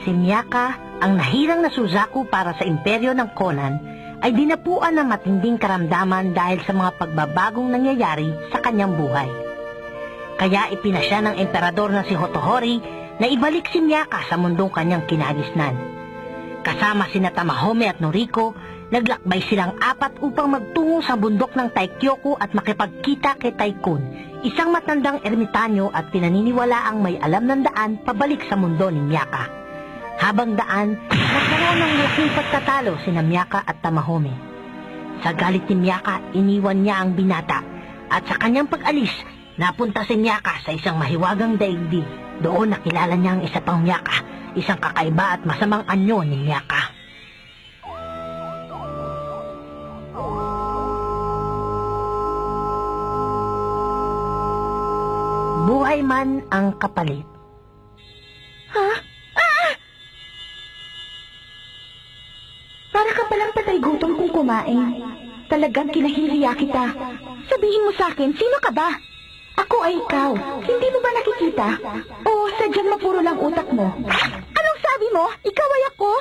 Si Miyaka, ang nahirang na Suzaku para sa imperyo ng Conan, ay dinapuan ng matinding karamdaman dahil sa mga pagbabagong nangyayari sa kanyang buhay. Kaya ipinasya ng emperador na si Hotohori na ibalik si Miyaka sa mundong kanyang kinagisnan. Kasama sina Tamahome at Noriko, naglakbay silang apat upang magtungo sa bundok ng Taikyoku at makipagkita kay Taikun, isang matandang ermitanyo at pinaniniwalaang may alam ng daan pabalik sa mundo ni Miyaka. Habang daan, nagkaroon ng malaking pagtatalo sina Miyaka at Tamahome. Sa galit ni Miyaka, iniwan niya ang binata at sa kanyang pag-alis, napunta si Miyaka sa isang mahiwagang daigdig. Doon nakilala niya ang isa pang Miyaka, isang kakaiba at masamang anyo ni Miyaka. Buhay man ang kapalit. Ha? Ah! Para ka palang patay gutom kung kumain. Talagang kinahihiya kita. Sabihin mo sa akin, sino ka ba? Ako ay ikaw. Hindi mo ba nakikita? O sadyang mapuro lang utak mo? Anong sabi mo? Ikaw ay ako?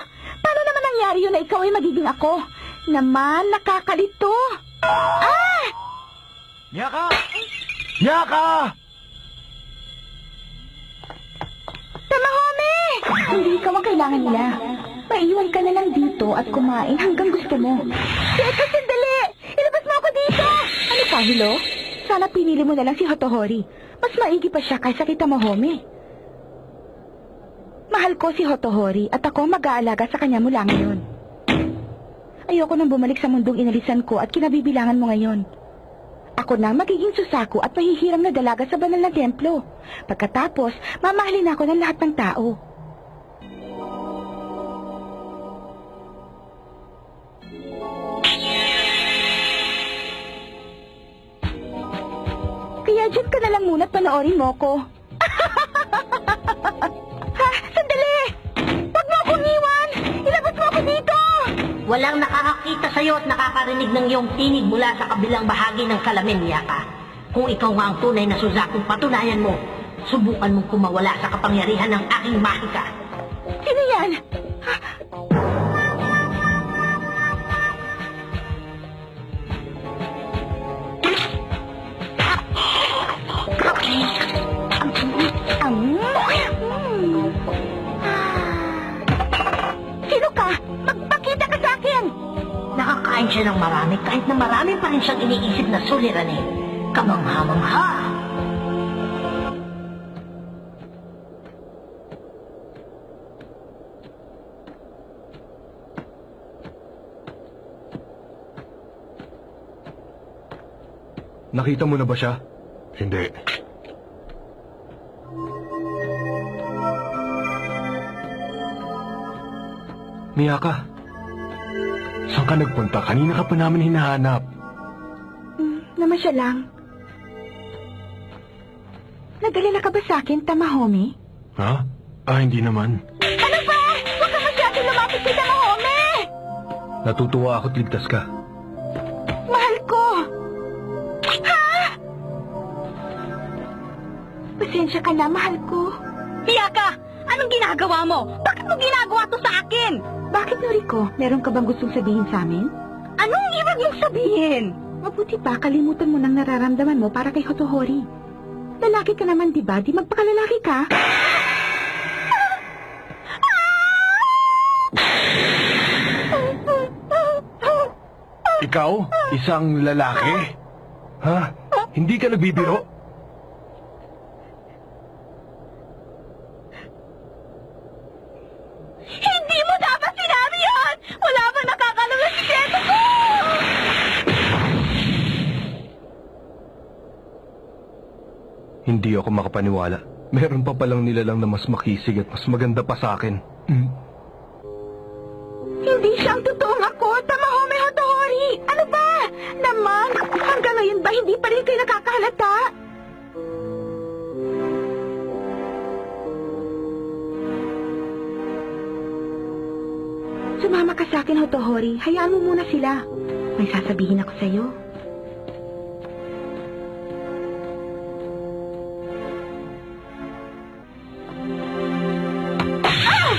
Paano naman nangyari yun na ikaw ay magiging ako? Naman, nakakalito. Ah! Miyaka! Miyaka! Tamahome! Hindi ikaw ang kailangan nila. Maiwan ka na lang dito at kumain hanggang gusto mo. Teka, sandali! Ilabas mo ako dito! Ano ka, Hilo? Sana pinili mo na lang si Hotohori. Mas maigi pa siya kaysa kay Tamahome. Mahal ko si Hotohori at ako mag-aalaga sa kanya mula ngayon. Ayoko nang bumalik sa mundong inalisan ko at kinabibilangan mo ngayon. Ako na magiging Suzaku at mahihiram na dalaga sa banal na templo. Pagkatapos, mamahalin ako ng lahat ng tao. Kaya dyan ka na lang muna at panoorin mo ko. Ha? Sandali! Huwag mo akong iwan! Ilabas mo ako dito! Walang nakakakita sa'yo at nakakarinig ng iyong tinig mula sa kabilang bahagi ng salamin, Miyaka. Kung ikaw nga ang tunay na Suzaku, patunayan mo. Subukan mong kumawala sa kapangyarihan ng aking mahika. Sino yan? Sino ka? Magpakita ka sa akin! Nakakain siya ng marami kahit na marami pa rin siyang iniisip na suliranin. Kamangha-mangha! Nakita mo na ba siya? Hindi. Miyaka, saan ka nagpunta? Kanina ka pa namin hinahanap. Namasya lang. Nag-alala ka ba sa akin, Tamahome? Ha? Hindi naman. Ano ba? Huwag ka masyado lumapit kay Tamahome! Natutuwa ako't ligtas ka. Mahal ko! Ha? Pasensya ka na, mahal ko. Miyaka! Anong ginagawa mo? Bakit mo ginagawa to sa akin? Bakit, Noriko? Meron ka bang gustong sabihin sa amin? Anong ibig mong sabihin? Mabuti pa, kalimutan mo nang nararamdaman mo para kay Hotohori. Lalaki ka naman, di ba? Di magpakalalaki ka? Ikaw? Isang lalaki? Ha? Hindi ka nagbibiro? Hindi mo dapat sinabi yan! Wala ba nakakalam na sikreto ko? Hindi ako makapaniwala. Meron pa palang nilalang na mas makisig at mas maganda pa sa akin. Hindi siya ang totoong ako, Tamahome Hotohori! Ano ba? Naman, hanggang ngayon ba hindi pa rin kayo nakakahalata? Sumama ka sa akin, Hotohori. Hayaan mo muna sila. May sasabihin ako sa'yo. Ah!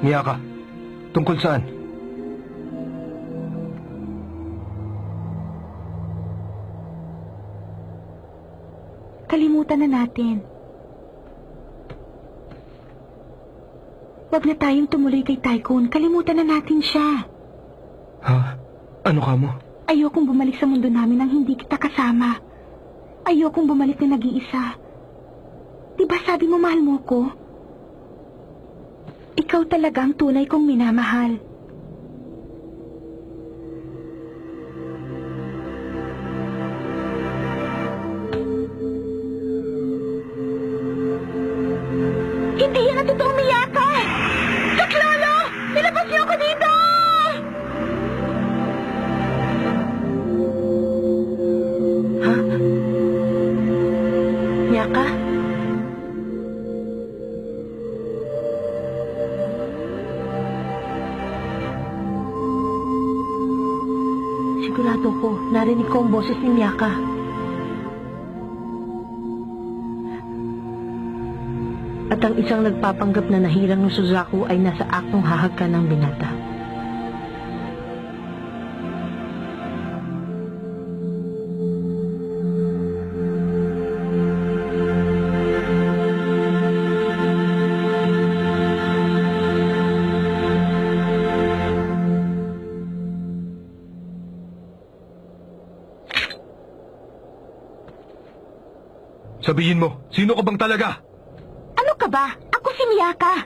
Miyaka, tungkol saan? Kalimutan na natin. Huwag na tayong tumuloy kay Tycoon. Kalimutan na natin siya. Ha? Ano ka mo? Ayokong bumalik sa mundo namin nang hindi kita kasama. Ayokong bumalik na nag-iisa. Diba sabi mo mahal mo ko? Ikaw talaga ang tunay kong minamahal. Hindi yan ang totoong Miyaka! Saklolo! Nilabas niyo ako dito! Ha? Miyaka? Sigurado ko, narinig ko ang boses ni Miyaka. At ang isang nagpapanggap na nahirang ng Suzaku ay nasa aktong hahagkan ng binata. Sabihin mo, sino ka bang talaga? Ano ka ba? Ako si Miyaka.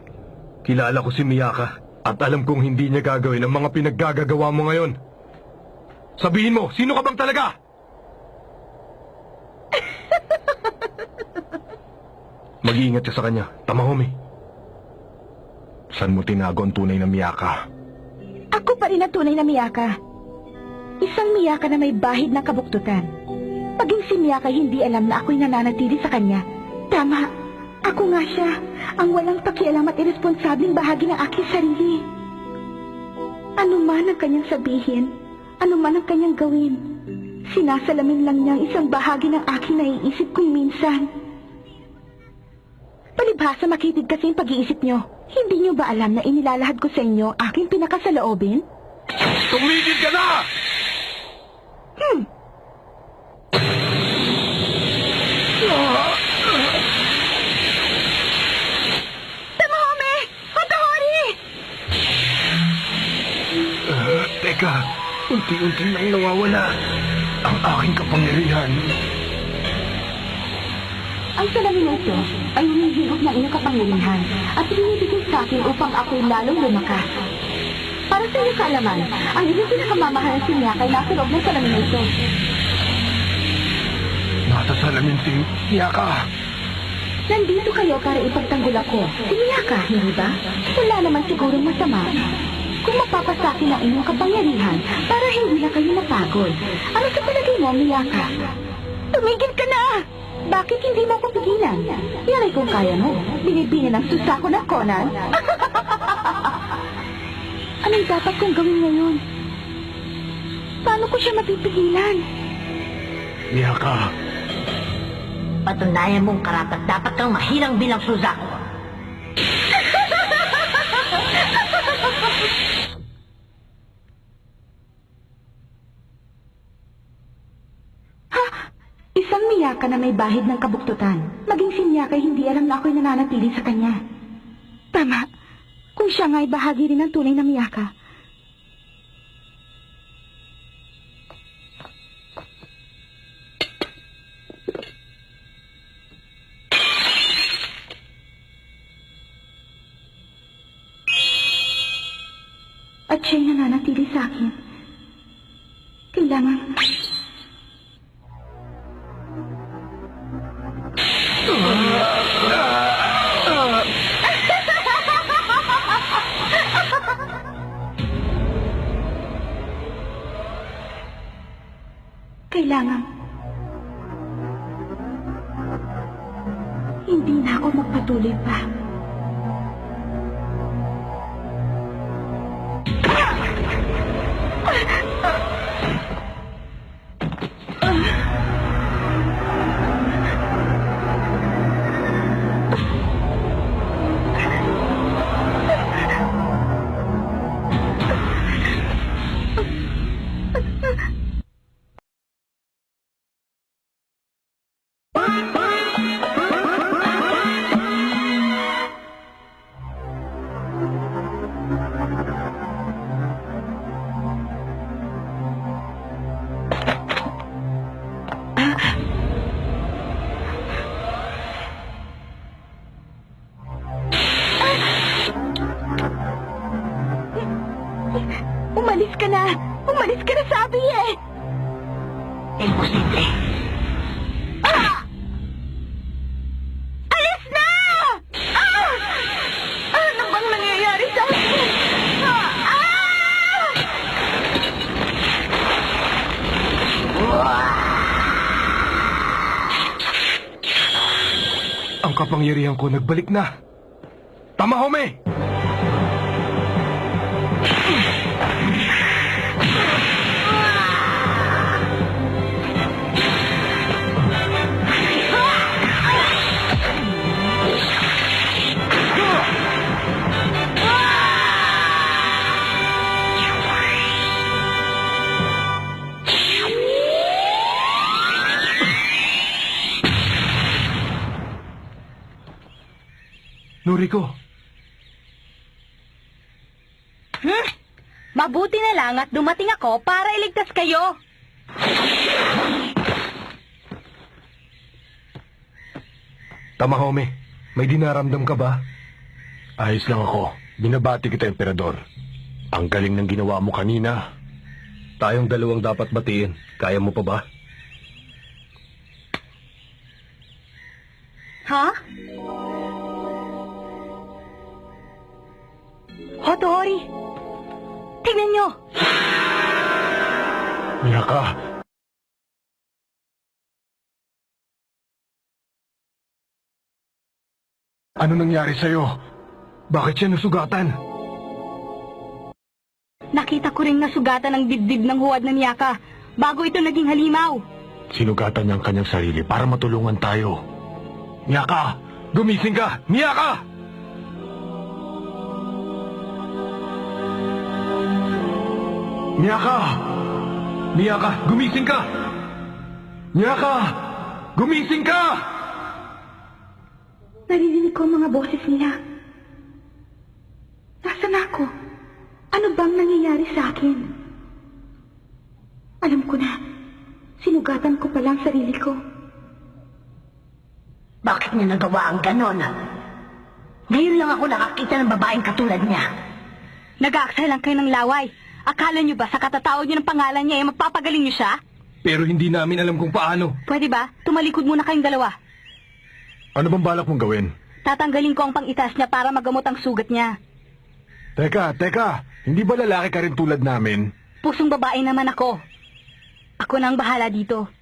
Kilala ko si Miyaka at alam kong hindi niya gagawin ang mga pinaggagawa mo ngayon. Sabihin mo, sino ka bang talaga? Mag-iingat ka sa kanya, Tamahome. Saan mo tinago ang tunay na Miyaka? Ako pa rin ang tunay na Miyaka. Isang Miyaka na may bahid ng kabuktutan. Maging si Miyaka hindi alam na ako'y nananatili sa kanya. Tama, ako nga siya, ang walang pakialam at irresponsableng bahagi ng aking sarili. Ano man ang kanyang sabihin, ano man ang kanyang gawin, sinasalamin lang niya ang isang bahagi ng aking naiisip kong minsan. Palibhasa makitid kasi yung pag-iisip niyo. Hindi niyo ba alam na inilalahad ko sa inyo ang aking pinakasaloobin? Tumigil ka na! Tamahome! Hatahori! Teka, unti-unti nang nawawala ang aking kapangyarihan. Ang salamin na ito ay humihigop ng inyong kapangyarihan at binibigay sa akin upang ako'y lalong lumakas. Para sa inyong kaalaman, ang inyong pinakamamahal na sinya ay nasa loob ng salamin na ito. Nasa salamin si Miyaka. Nandito kayo para ipagtanggol ako. Si Miyaka, hindi ba? Wala naman sigurong masama. Kung mapapasakin ang inyong kapangyarihan para hindi na kayo napagod. Ano sa palagay mo, Miyaka? Tumigil ka na! Bakit hindi mo ko pigilan? Yari kung kaya mo. Binibini ng Suzaku ng Conan. Anong dapat kong gawin ngayon? Paano ko siya mapipigilan? Miyaka, Patunayan mong karapat dapat kang mahirang bilang Suzaku. Isang Miyaka na may bahid ng kabuktutan. Maging si Miyaka hindi alam na ako'y nananatili sa kanya. Tama. Kung siya nga ay bahagi rin ng tunay na Miyaka. At siya'y nananatili sa akin. Kailangan... Kailangan. Hindi na ako magpatuloy pa. ka na! Umalis ka na, sabi eh! Imposible. Ah! Alis na! Ah! Ano bang nangyayari sa akin? Ah! Ang kapangyarihan ko nagbalik na. Tamahome! Noriko, Mabuti na lang at dumating ako para iligtas kayo. Tamahome, may dinaramdam ka ba? Ayos lang ako. Binabati kita, Emperador. Ang galing ng ginawa mo kanina. Tayong dalawang dapat batiin. Kaya mo pa ba? Ha? Hotori! Tingnan nyo! Miyaka! Ano nangyari sa'yo? Bakit siya nasugatan? Nakita ko rin nasugatan ang dibdib ng huwad na Miyaka bago ito naging halimaw. Sinugatan niya ang kanyang sarili para matulungan tayo. Miyaka! Gumising ka! Miyaka! Miyaka! Miyaka! Gumising ka! Miyaka! Gumising ka! Naririnig ko ang mga boses nila. Nasaan ako? Ano bang nangyayari sa akin? Alam ko na, sinugatan ko pala ang sarili ko. Bakit niya nagawa ang ganon? Ngayon lang ako nakakita ng babaeng katulad niya. Nag-aaksaya lang kayo ng laway. Akala nyo ba sa katatawag nyo ng pangalan niya ay magpapagaling nyo siya? Pero hindi namin alam kung paano. Pwede ba? Tumalikod muna kayong dalawa. Ano bang balak mong gawin? Tatanggalin ko ang pang-itas niya para magamot ang sugat niya. Teka. Hindi ba lalaki ka rin tulad namin? Pusong babae naman ako. Ako na ang bahala dito.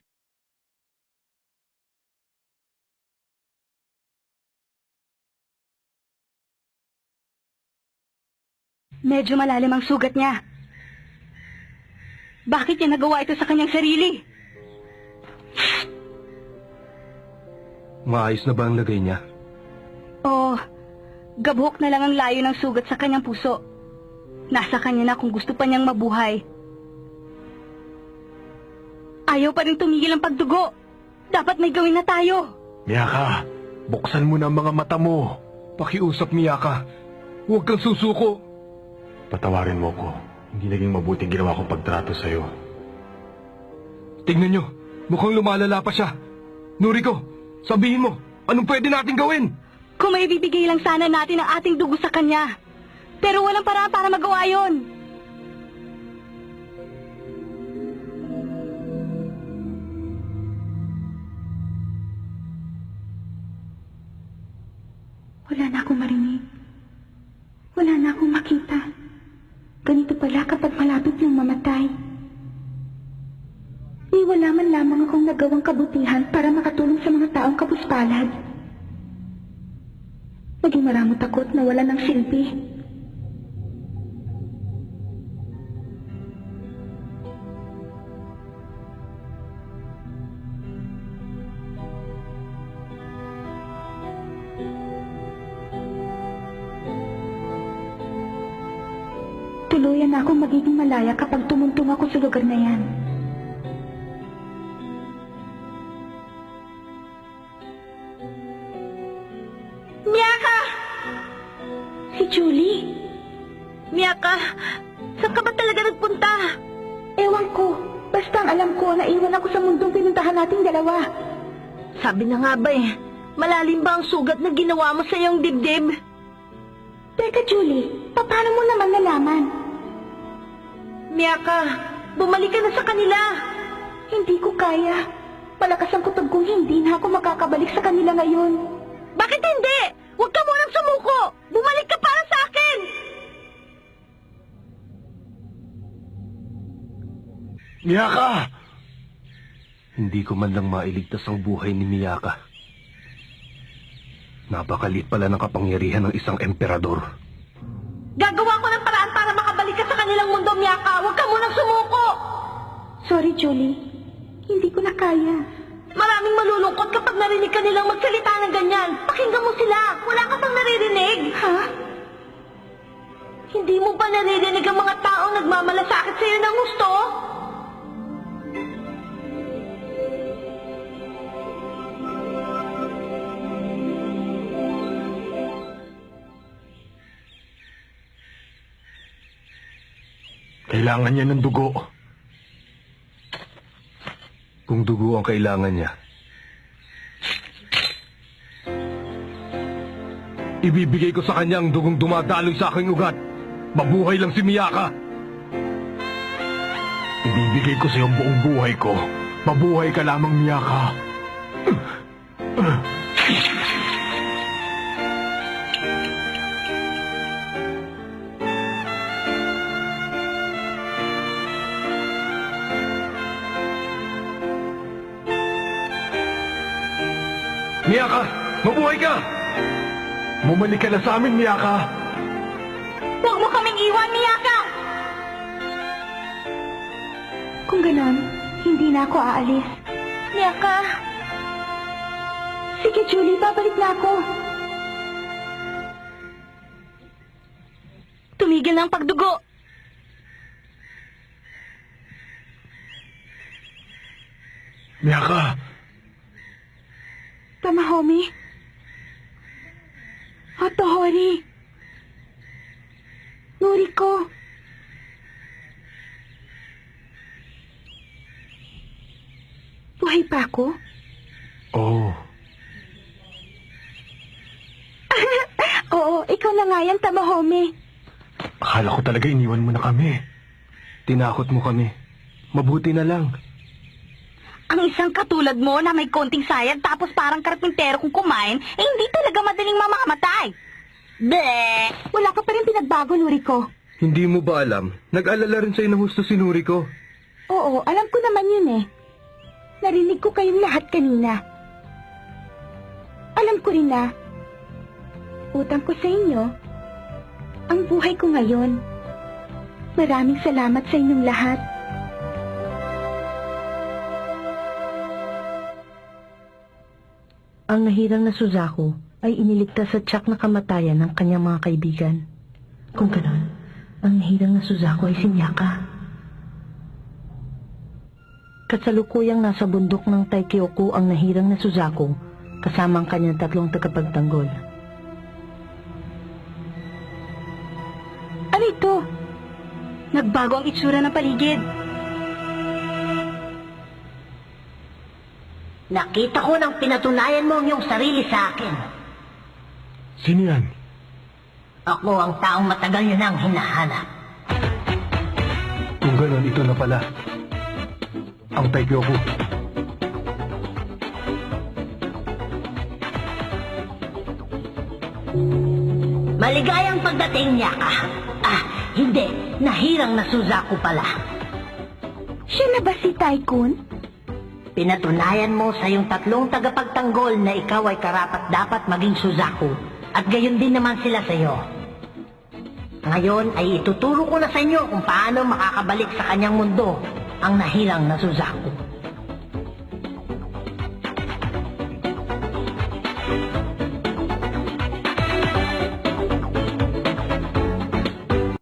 Medyo malalim ang sugat niya. Bakit niya nagawa ito sa kanyang sarili? Maayos na ba ang lagay niya? Oh, gabhok na lang ang layo ng sugat sa kanyang puso. Nasa kanya na kung gusto pa niyang mabuhay. Ayaw pa rin tumigil ang pagdugo. Dapat may gawin na tayo. Miyaka, buksan mo na ang mga mata mo. Pakiusap, Miyaka. Huwag kang susuko. Patawarin mo ko. Hindi naging mabuting ginawa kong pagtrato sa'yo. Tingnan nyo, mukhang lumalala pa siya. Noriko, sabihin mo, anong pwede natin gawin? Kung may bibigay lang sana natin ang ating dugo sa kanya. Pero walang paraan para magawa yon. Wala na akong marinig. Wala na akong makita. Ganito pala kapag malapit yung mamatay. Wala man lamang akong nagawang kabutihan para makatulong sa mga taong kapuspalad. Naging maramot ako't nawala ng silbi. Tuluyan na akong magiging malaya kapag tumuntong ako sa lugar na yan. Miyaka! Si Julie? Miyaka, saan ka ba talaga nagpunta? Ewan ko. Basta ang alam ko, naiwan ako sa mundong pinuntahan nating dalawa. Sabi na nga ba malalim ba ang sugat na ginawa mo sa iyong dibdib? Teka, Julie, paano mo naman nalaman? Miyaka, bumalik ka na sa kanila. Hindi ko kaya. Malakas ang kutob kong hindi na ako makakabalik sa kanila ngayon. Bakit hindi? Huwag ka munang sumuko! Bumalik ka para sa akin! Miyaka! Hindi ko man lang mailigtas ang buhay ni Miyaka. Napakalit pala ng kapangyarihan ng isang emperador. Gagawa ko ng paraan para makabalik ka sa kanilang mundo, Miyaka! Huwag ka munang sumuko! Sorry, Julie. Hindi ko na kaya. Maraming malulungkot kapag narinig ka nilang magsalita ng ganyan. Pakinggan mo sila! Wala ka bang naririnig? Ha? Hindi mo ba naririnig ang mga taong nagmamalasakit sa'yo ng gusto? Kailangan niya ng dugo. Kung dugo ang kailangan niya, ibibigay ko sa kanya ang dugong dumadaloy sa aking ugat. Mabuhay lang si Miyaka. Ibibigay ko sa iyo ang buong buhay ko. Mabuhay ka lamang, Miyaka. Miyaka, mabuhay ka! Bumalik ka na sa amin, Miyaka! Huwag mo kaming iwan, Miyaka! Kung ganon, hindi na ako aalis. Miyaka! Sige, Julie, babalik na ako. Tumigil na ang pagdugo! Miyaka! Tamahomi. Otohori. Noriko. Buhay pa ako? Oo. Oo, ikaw na nga yan, Tamahomi. Akala ko talaga iniwan mo na kami. Tinakot mo kami. Mabuti na lang. Ang isang katulad mo na may konting sayad tapos parang karpintero kung kumain, eh hindi talaga madaling mamamatay. Bleh! Wala ka pa rin pinagbago, Noriko. Hindi mo ba alam? Nag-alala rin sa'yo ng husto si Noriko. Oo, alam ko naman yun eh. Narinig ko kayong lahat kanina. Alam ko rin na, utang ko sa inyo, ang buhay ko ngayon. Maraming salamat sa inyong lahat. Ang nahirang na Suzaku ay iniligtas sa tiyak na kamatayan ng kanyang mga kaibigan. Kung ganon, ang nahirang na Suzaku ay si Miyaka. Kasalukuyang nasa bundok ng Taikyoku ang nahirang na Suzaku kasama ang kanyang 3 tagapagtanggol. Ano ito? Nagbago ang itsura ng paligid. Nakita ko nang pinatunayan mo ang iyong sarili sa akin. Sino yan? Ako ang taong matagal niyo nang hinahanap. Kung ganon, ito na pala. Ang Taikyoku. Maligayang pagdating niya ka. Hindi. Nahirang na Suzaku pala. Siya na ba si Taikun? Pinatunayan mo sa iyong 3 tagapagtanggol na ikaw ay karapat-dapat maging Suzaku at gayon din naman sila sa iyo. Ngayon ay ituturo ko na sa inyo kung paano makakabalik sa kanyang mundo ang nahirang na Suzaku.